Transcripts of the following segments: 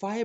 5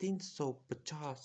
350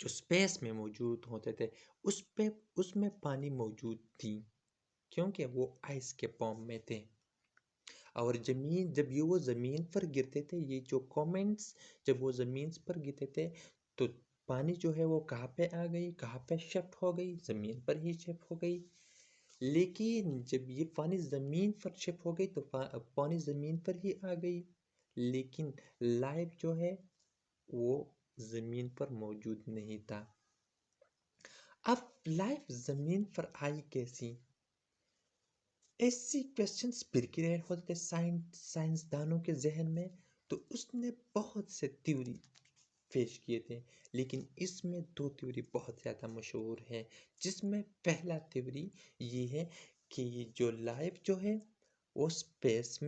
جو سپیس میں موجود ہوتے تھے اس میں پانی موجود تھی، کیونکہ وہ آئس کے فارم میں تھے. اور جب وہ زمین پر گرتے تھے، یہ جو کومنٹس جب وہ زمین پر گرتے تھے تو پانی جو ہے وہ کہاں پہ آ گئی، کہاں پہ شفٹ ہو گئی، زمین پر ہی شفٹ ہو گئی. لیکن جب یہ پانی زمین پر شفٹ ہو گئی تو پانی زمین پر ہی آ گئی، لیکن لائف جو ہے وہ زمین پر موجود نہیں تھا. اب لائف زمین پر آئی کیسی؟ ایسی کویسچنس پرکریٹ ہوتے تھے سائنسدانوں کے ذہن میں. تو اس نے بہت سے تھیوری پیش کیے تھے، لیکن اس میں 2 تھیوری بہت زیادہ مشہور ہیں. جس میں پہلا تھیوری یہ ہے کہ یہ جو لائف جو ہے وہ سپیس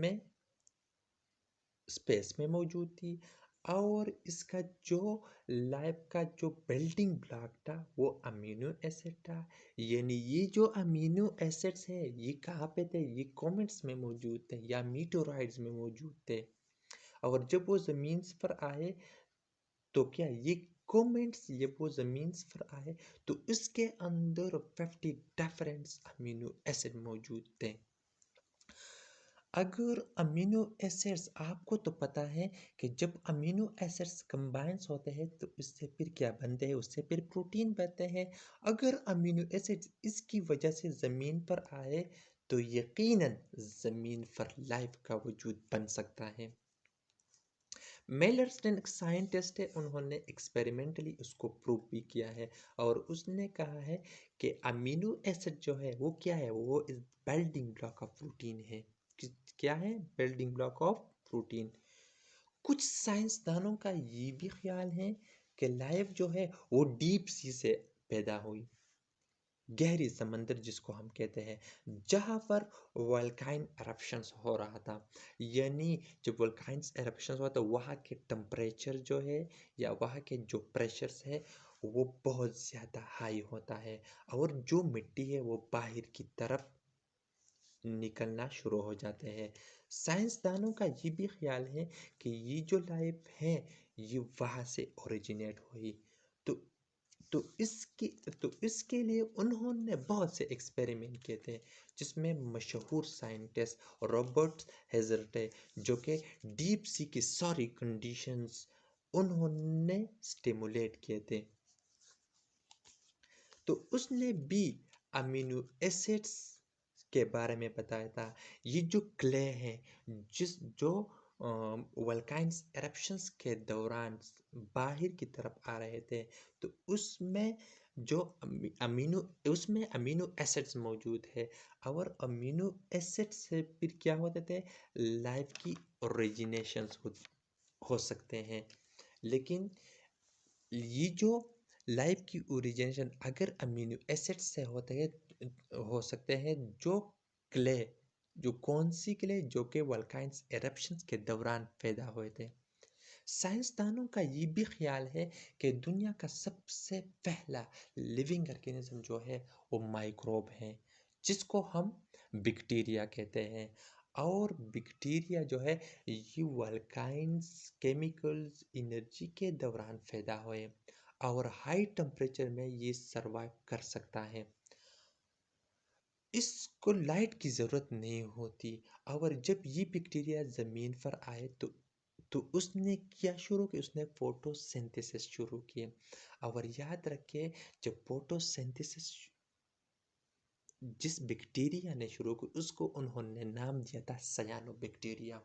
میں موجود تھی، اور اس کا جو لائف کا جو بلڈنگ بلاک تھا وہ امینو ایسڈ تھا. یعنی یہ جو امینو ایسڈس ہے یہ کہاں پہ تھے؟ یہ کومنٹس میں موجود تھے یا میٹورائڈز میں موجود تھے. اور جب وہ زمین پر آئے تو کیا یہ کومنٹس جب وہ زمین پر آئے تو اس کے اندر 50 ڈفرینٹ امینو ایسڈ موجود تھے. اگر امینو ایسڈس آپ کو تو پتا ہے کہ جب امینو ایسڈس کمبائنس ہوتے ہیں تو اس سے پھر کیا بنتے ہیں؟ اس سے پھر پروٹین بنتے ہیں. اگر امینو ایسڈس اس کی وجہ سے زمین پر آئے تو یقیناً زمین پر لائف کا وجود بن سکتا ہے. میلرسٹن ایک سائنٹسٹ ہے، انہوں نے ایکسپیریمنٹلی اس کو پروو بھی کیا ہے، اور اس نے کہا ہے کہ امینو ایسڈ جو ہے وہ کیا ہے؟ وہ بلڈنگ بلاک آف پروٹین ہے. کیا ہے؟ Building block of protein. کچھ سائنسدانوں کا یہ بھی خیال ہے کہ لائف جو ہے وہ ڈیپ سی سے پیدا ہوئی، گہری سمندر جس کو ہم کہتے ہیں، جہاں پر والکائن ایرپشنز ہو رہا تھا. یعنی جب والکائنز ایرپشنز ہوا تو وہاں کے ٹمپریچر جو ہے یا وہاں کے جو پریشرز ہے وہ بہت زیادہ ہائی ہوتا ہے، اور جو مٹی ہے وہ باہر کی طرف نکلنا شروع ہو جاتے ہیں. سائنسدانوں کا یہ بھی خیال ہے کہ یہ جو لائف ہے یہ وہاں سے اوریجنیٹ ہوئی. تو اس کے لیے انہوں نے بہت سے ایکسپیریمنٹ کیے تھے، جس میں مشہور سائنٹسٹ رابرٹ ہیزرٹ ہے، جو کہ ڈیپ سی کی ساری کنڈیشنز انہوں نے سٹیمولیٹ کیے تھے. تو اس نے بھی امینو ایسڈس کے بارے میں بتایا تھا. یہ جو کلے ہیں جو والکائنز ایرپشنز کے دوران باہر کی طرف آ رہے تھے، تو اس میں امینو ایسڈس موجود ہے، اور امینو ایسڈ سے پھر کیا ہوتے تھے؟ لائف کی اوریجنیشنز ہو سکتے ہیں. لیکن یہ جو لائف کی اوریجنیشن اگر امینو ایسڈ سے ہو سکتے ہیں، جو کون سی کلے؟ جو کہ والکائنز ایرپشنز کے دوران پیدا ہوئے تھے. سائنسدانوں کا یہ بھی خیال ہے کہ دنیا کا سب سے پہلا لیونگ آرگینزم جو ہے وہ مائکروب ہے، جس کو ہم بیکٹیریا کہتے ہیں. اور بیکٹیریا جو ہے یہ والکائنز کیمیکلز انرجی کے دوران پیدا ہوئے، اور ہائی ٹمپریچر میں یہ سروائیو کر سکتا ہے. اس کو لائٹ کی ضرورت نہیں ہوتی. اور جب یہ بیکٹیریا زمین پر آئے تو اس نے کیا شروع کیا؟ اس نے فوٹو سینتھیسس شروع کیے. اور یاد رکھے جب فوٹو سینتھیسس جس بیکٹیریا نے شروع کی اس کو انہوں نے نام دیا تھا سیانو بیکٹیریا.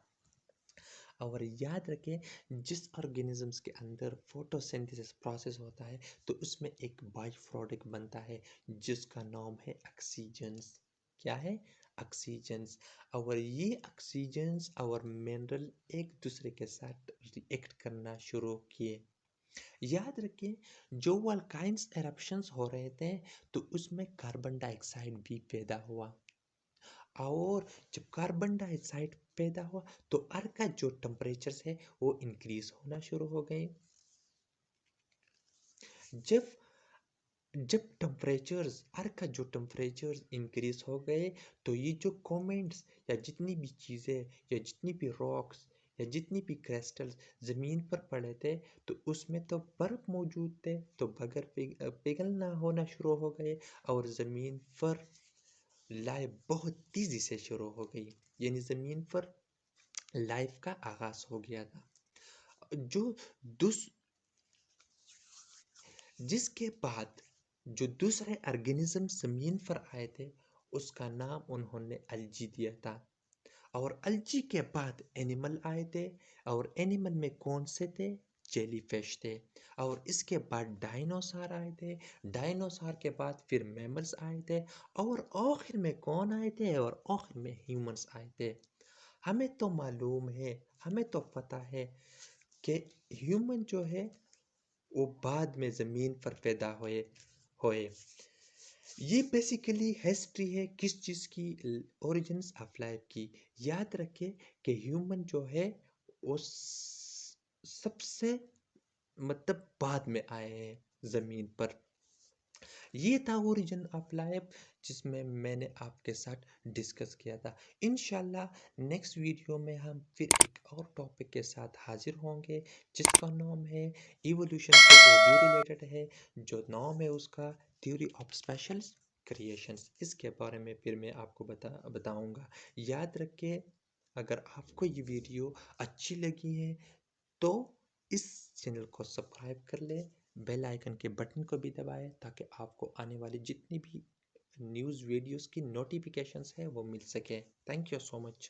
اور یاد رکھیں جس آرگینزمز کے اندر فوٹو سینتھیسس پروسیس ہوتا ہے تو اس میں ایک بائی پروڈکٹ بنتا ہے جس کا نام ہے آکسیجنز. کیا ہے؟ آکسیجنز. اور یہ آکسیجنز اور منرل ایک دوسرے کے ساتھ ری ایکٹ کرنا شروع کیے. یاد رکھیں جو والکائنز ایرپشنز ہو رہے تھے تو اس میں کاربن ڈائی آکسائڈ بھی پیدا ہوا، اور جب کاربن ڈائی آکسائڈ پیدا ہوا تو ارتھ کا جو ٹمپریچرز ہے وہ انکریز ہونا شروع ہو گئے. جب ٹمپریچرز ارتھ کا جو ٹمپریچرز انکریز ہو گئے تو یہ جو کومنٹس یا جتنی بھی چیزیں یا جتنی بھی راکس یا جتنی بھی کرسٹلز زمین پر پڑے تھے تو اس میں تو برف موجود تھے، تو بغیر پگھلنا ہونا شروع ہو گئے اور زمین پر لائف بہت تیزی سے شروع ہو گئی، یعنی زمین پر لائف کا آغاز ہو گیا تھا، جو دوس جس کے بعد جو دوسرے ارگینزم زمین پر آئے تھے اس کا نام انہوں نے الجی دیا تھا، اور الجی کے بعد اینیمل آئے تھے، اور اینیمل میں کون سے تھے؟ جیلی فش تھے، اور اس کے بعد ڈائنوسار آئے تھے، ڈائنوسار کے بعد پھر میملز آئے تھے، اور آخر میں کون آئے تھے؟ اور آخر میں ہیومنز آئے تھے۔ ہمیں تو معلوم ہے، ہمیں تو پتہ ہے کہ ہیومن جو ہے وہ بعد میں زمین پر پیدا ہوئے۔ یہ بیسیکلی ہسٹری ہے کس چیز کی؟ اوریجنز آف لائف کی۔ یاد رکھے کہ ہیومن جو ہے وہ سب سے بعد میں آئے ہیں زمین پر۔ یہ تھا اوریجن آف لائف جس میں نے آپ کے ساتھ ڈسکس کیا تھا۔ انشاءاللہ نیکسٹ ویڈیو میں ہم پھر ایک اور ٹاپک کے ساتھ حاضر ہوں گے جس کا نام ہے ایوولوشن سے وہ بھی ریلیٹڈ ہے، جو نام ہے اس کا تھیوری آف اسپیشل کریشنز۔ اس کے بارے میں پھر میں آپ کو بتاؤں گا۔ یاد رکھیں اگر آپ کو یہ ویڈیو اچھی لگی ہے تو اس چینل کو سبسکرائب کر لیں، بیل آئیکن کے بٹن کو بھی دبائیں تاکہ آپ کو آنے والی جتنی بھی نیوز ویڈیوز کی نوٹیفیکیشنز ہیں وہ مل سکے۔ Thank you so much.